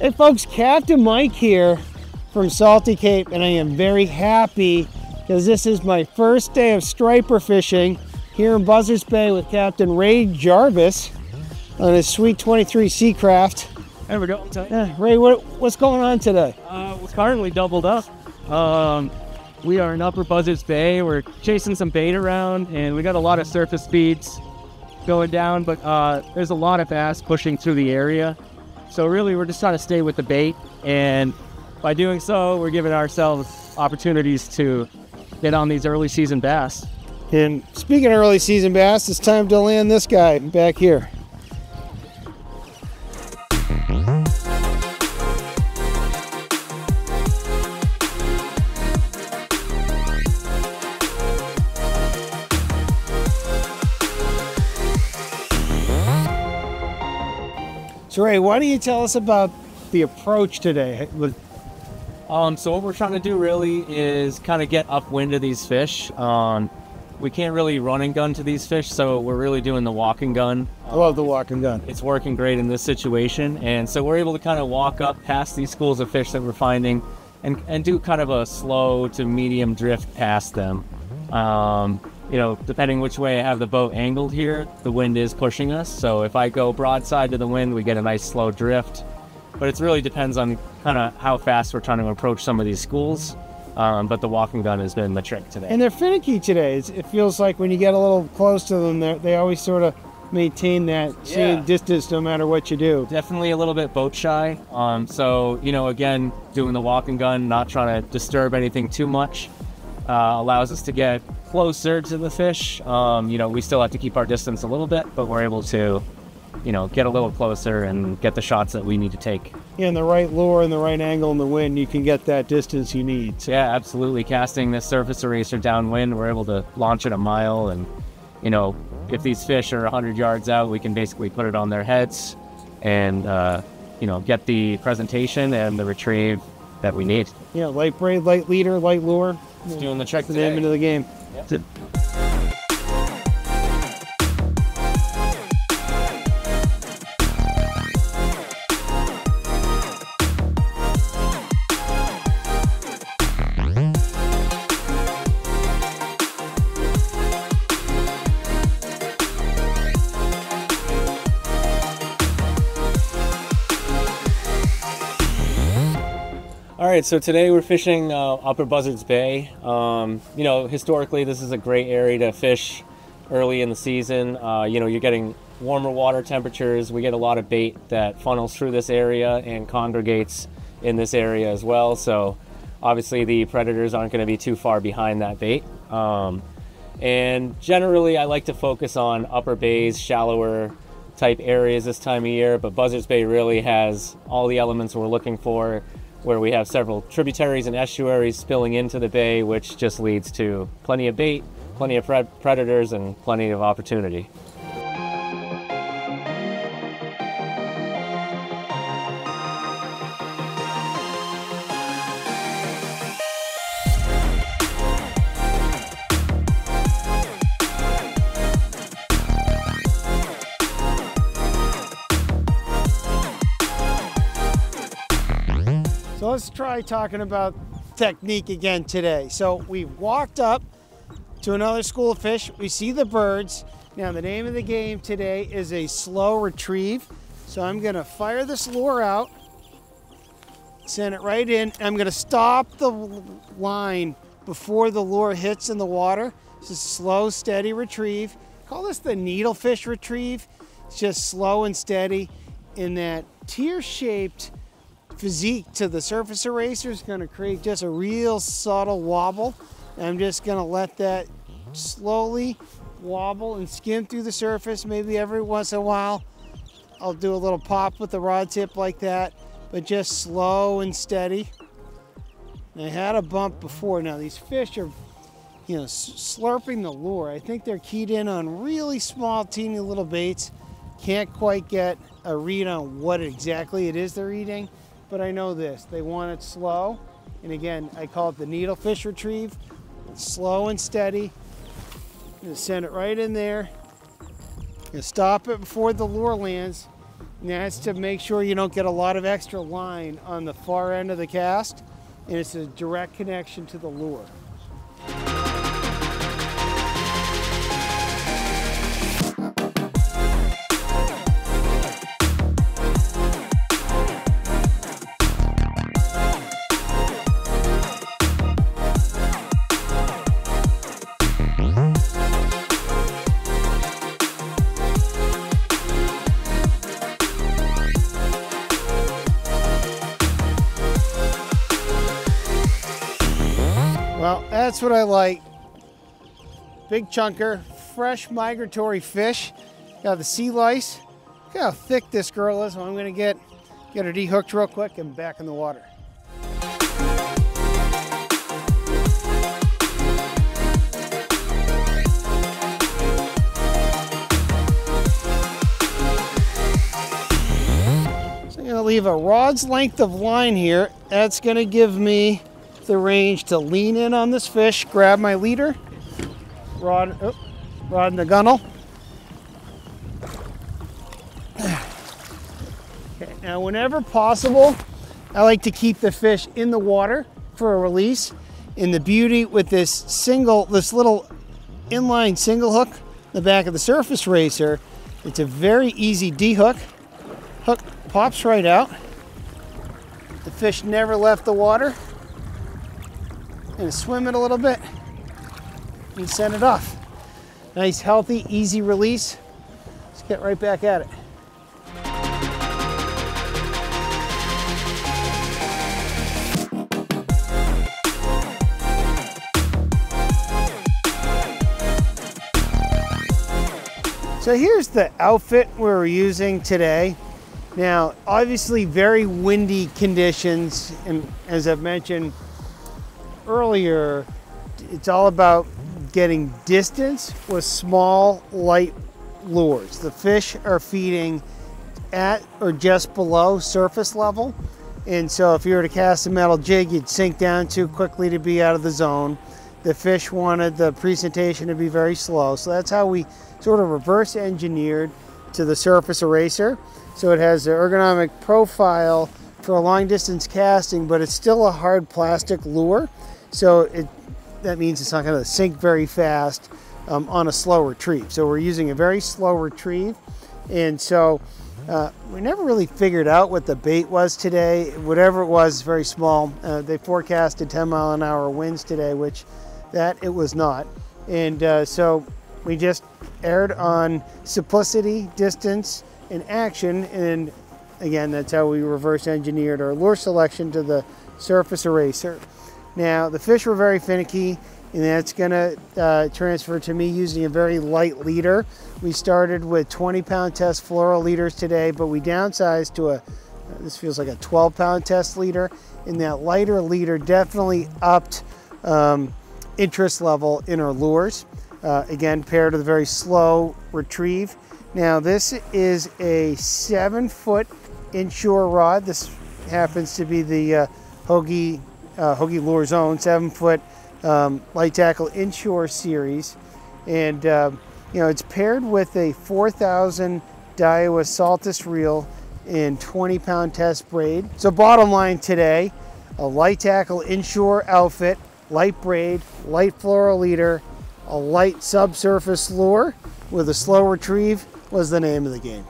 Hey folks, Captain Mike here from Salty Cape, and I am very happy because this is my first day of striper fishing here in Buzzards Bay with Captain Ray Jarvis on his sweet 23 Seacraft. There we go. Yeah, Ray, what's going on today? We're currently doubled up. We are in Upper Buzzards Bay. We're chasing some bait around, and we got a lot of surface speeds going down, but there's a lot of bass pushing through the area. So really, we're just trying to stay with the bait, and by doing so, we're giving ourselves opportunities to get on these early season bass. And speaking of early season bass, it's time to land this guy back here. So Ray, why don't you tell us about the approach today? So what we're trying to do really is kind of get upwind of these fish. We can't really run and gun to these fish, so we're really doing the walk and gun. I love the walk and gun. It's working great in this situation, and so we're able to kind of walk up past these schools of fish that we're finding and do kind of a slow to medium drift past them. You know, depending which way I have the boat angled here, the wind is pushing us. So if I go broadside to the wind, we get a nice slow drift. But it really depends on kind of how fast we're trying to approach some of these schools. But the walking gun has been the trick today. And they're finicky today. It feels like when you get a little close to them, they always sort of maintain that same distance no matter what you do. Definitely a little bit boat shy. So, you know, again, doing the walking gun, not trying to disturb anything too much, allows us to get closer to the fish. You know, we still have to keep our distance a little bit, but we're able to, you know, get a little closer and get the shots that we need to take. Yeah, and the right lure and the right angle in the wind, you can get that distance you need. So, yeah, absolutely. Casting this surface eraser downwind, we're able to launch it a mile, and, you know, if these fish are 100 yards out, we can basically put it on their heads and, you know, get the presentation and the retrieve that we need. Yeah, light braid, light leader, light lure. It's doing the trick today. The name of the game. Yep. All right, so today we're fishing Upper Buzzards Bay. You know, historically, this is a great area to fish early in the season. You know, you're getting warmer water temperatures. We get a lot of bait that funnels through this area and congregates in this area as well. So obviously the predators aren't going to be too far behind that bait. And generally, I like to focus on upper bays, shallower type areas this time of year, but Buzzards Bay really has all the elements we're looking for, where we have several tributaries and estuaries spilling into the bay, which just leads to plenty of bait, plenty of predators, and plenty of opportunity. So let's try talking about technique again today. So we've walked up to another school of fish. We see the birds. Now the name of the game today is a slow retrieve. So I'm going to fire this lure out, send it right in. I'm going to stop the line before the lure hits in the water. It's a slow, steady retrieve. Call this the needlefish retrieve. It's just slow and steady in that tear-shaped physique to the surface eraser is going to create just a real subtle wobble. I'm just going to let that slowly wobble and skim through the surface. Maybe every once in a while I'll do a little pop with the rod tip like that, but just slow and steady. And I had a bump before. Now these fish are, you know, slurping the lure. I think they're keyed in on really small, teeny little baits. Can't quite get a read on what exactly it is they're eating. But I know this, they want it slow. And again, I call it the needlefish retrieve. It's slow and steady. I'm gonna send it right in there. I'm gonna stop it before the lure lands. And that's to make sure you don't get a lot of extra line on the far end of the cast, and it's a direct connection to the lure. Well, that's what I like. Big chunker, fresh migratory fish. Got the sea lice. Look how thick this girl is. Well, I'm gonna get her dehooked real quick and back in the water. So I'm gonna leave a rod's length of line here. That's gonna give me the range to lean in on this fish, grab my leader, rod in the gunnel. Okay, now whenever possible, I like to keep the fish in the water for a release. And the beauty with this little inline single hook in the back of the Surface Eraser, it's a very easy dehook. Hook pops right out. The fish never left the water. And swim it a little bit and send it off. Nice, healthy, easy release. Let's get right back at it. So here's the outfit we're using today. Now, obviously very windy conditions, and as I've mentioned earlier, it's all about getting distance with small, light lures. The fish are feeding at or just below surface level, and so if you were to cast a metal jig, you'd sink down too quickly to be out of the zone. The fish wanted the presentation to be very slow, so that's how we sort of reverse engineered to the Surface Eraser. So it has the ergonomic profile for a long distance casting, but it's still a hard plastic lure. So that means it's not going to sink very fast on a slow retrieve. So we're using a very slow retrieve. And so we never really figured out what the bait was today. Whatever it was, very small. They forecasted 10-mile-an-hour winds today, which it was not. And so we just erred on simplicity, distance, and action. And again, that's how we reverse engineered our lure selection to the Surface Eraser. Now, the fish were very finicky, and that's going to transfer to me using a very light leader. We started with 20-pound test fluoro leaders today, but we downsized to this feels like a 12-pound test leader, and that lighter leader definitely upped interest level in our lures. Again, paired with a very slow retrieve. Now, this is a 7-foot inshore rod. This happens to be the Hogan Lure Zone 7-foot Light Tackle Inshore series, and it's paired with a 4,000 Daiwa Saltist reel in 20-pound test braid. So bottom line today, a Light Tackle Inshore outfit, light braid, light fluoro leader, a light subsurface lure with a slow retrieve was the name of the game.